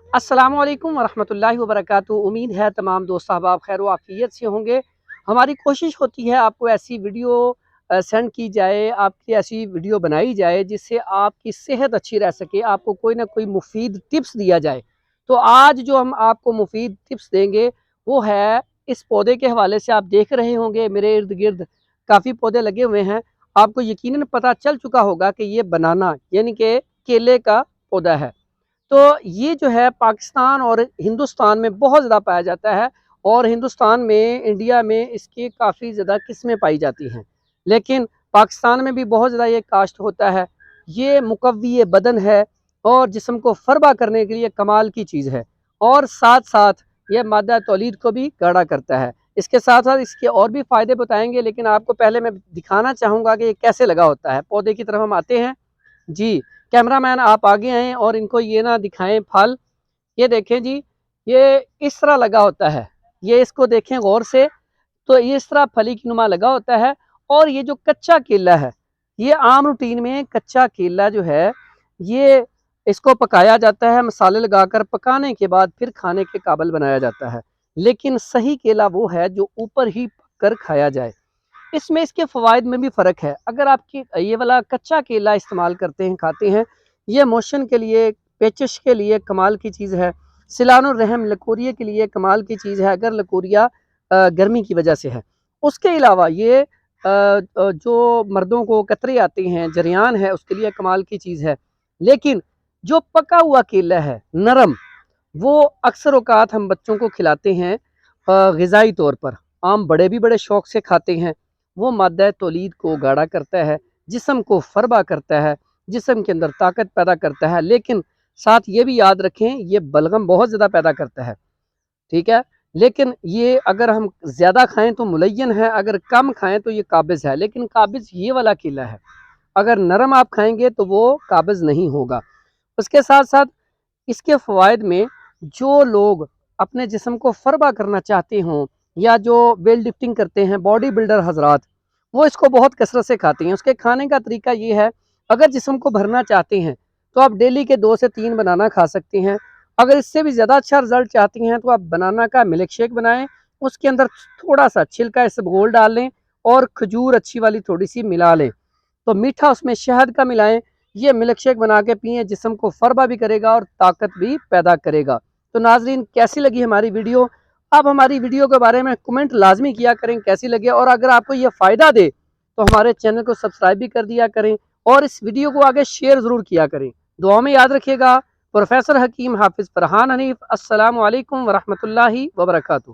अस्सलामु अलैकुम वरहमतुल्लाहि वबरकातुहू। उम्मीद है तमाम दोस्त अहबाब खैर व आफियत से होंगे। हमारी कोशिश होती है आपको ऐसी वीडियो सेंड की जाए, आपकी ऐसी वीडियो बनाई जाए जिससे आपकी सेहत अच्छी रह सके, आपको कोई ना कोई मुफीद टिप्स दिया जाए। तो आज जो हम आपको मुफीद टिप्स देंगे वो है इस पौधे के हवाले से। आप देख रहे होंगे मेरे इर्द गिर्द काफ़ी पौधे लगे हुए हैं। आपको यकीनन पता चल चुका होगा कि ये बनाना यानी कि केले का पौधा है। तो ये जो है पाकिस्तान और हिंदुस्तान में बहुत ज़्यादा पाया जाता है, और हिंदुस्तान में, इंडिया में इसकी काफ़ी ज़्यादा किस्में पाई जाती हैं। लेकिन पाकिस्तान में भी बहुत ज़्यादा ये काश्त होता है। ये मुकव्वी बदन है और जिस्म को फरबा करने के लिए कमाल की चीज़ है, और साथ साथ यह मादा तौलीद को भी गाढ़ा करता है। इसके साथ साथ इसके और भी फ़ायदे बताएंगे, लेकिन आपको पहले मैं दिखाना चाहूँगा कि ये कैसे लगा होता है। पौधे की तरफ हम आते हैं। जी, कैमरामैन आप आगे आएँ और इनको ये ना दिखाएं फल। ये देखें जी, ये इस तरह लगा होता है। ये इसको देखें गौर से, तो ये इस तरह फली की नुमा लगा होता है। और ये जो कच्चा केला है, ये आम रूटीन में कच्चा केला जो है, ये इसको पकाया जाता है, मसाले लगाकर पकाने के बाद फिर खाने के काबिल बनाया जाता है। लेकिन सही केला वो है जो ऊपर ही पक कर खाया जाए। इसमें इसके फ़वाइद में भी फ़र्क है। अगर आपकी ये वाला कच्चा केला इस्तेमाल करते हैं, खाते हैं, ये मोशन के लिए, पेचिश के लिए कमाल की चीज़ है। सिलानुर रहम लकोरिया के लिए कमाल की चीज़ है, अगर लकोरिया गर्मी की वजह से है। उसके अलावा ये जो मर्दों को कतरे आते हैं, जरियान है, उसके लिए कमाल की चीज़ है। लेकिन जो पका हुआ केला है, नरम, वो अक्सर औक़ात हम बच्चों को खिलाते हैं ग़िज़ाई तौर पर। आम बड़े भी बड़े शौक़ से खाते हैं। वो मादा तौलीद को गाढ़ा करता है, जिस्म को फरबा करता है, जिस्म के अंदर ताकत पैदा करता है। लेकिन साथ ये भी याद रखें, ये बलगम बहुत ज़्यादा पैदा करता है, ठीक है? लेकिन ये अगर हम ज़्यादा खाएँ तो मुलय्यन है, अगर कम खाएँ तो ये काबिज़ है। लेकिन काबिज़ ये वाला केला है, अगर नरम आप खाएँगे तो वो काबिज़ नहीं होगा। उसके साथ साथ इसके फ़वाइद में, जो लोग अपने जिस्म को फरबा करना चाहते हों, या जो वेट लिफ्टिंग करते हैं, बॉडी बिल्डर हज़रात, वो इसको बहुत कसरत से खाते हैं। उसके खाने का तरीका ये है, अगर जिस्म को भरना चाहते हैं तो आप डेली के 2 से 3 बनाना खा सकते हैं। अगर इससे भी ज़्यादा अच्छा रिज़ल्ट चाहती हैं तो आप बनाना का मिल्क शेक बनाएँ, उसके अंदर थोड़ा-सा छिलका इसबगोल डाल लें और खजूर अच्छी वाली थोड़ी-सी मिला लें। तो मीठा उसमें शहद का मिलाएँ, ये मिल्क शेक बना के पिएँ, जिस्म को फरबा भी करेगा और ताकत भी पैदा करेगा। तो नाज़रीन, कैसी लगी हमारी वीडियो? आप हमारी वीडियो के बारे में कमेंट लाज़मी किया करें कैसी लगी, और अगर आपको ये फ़ायदा दे तो हमारे चैनल को सब्सक्राइब भी कर दिया करें, और इस वीडियो को आगे शेयर ज़रूर किया करें। दुआ में याद रखिएगा। प्रोफेसर हकीम हाफिज़ फरहान हनीफ। अस्सलामु अलैकुम वरहमतुल्लाहि वबरकातुहू।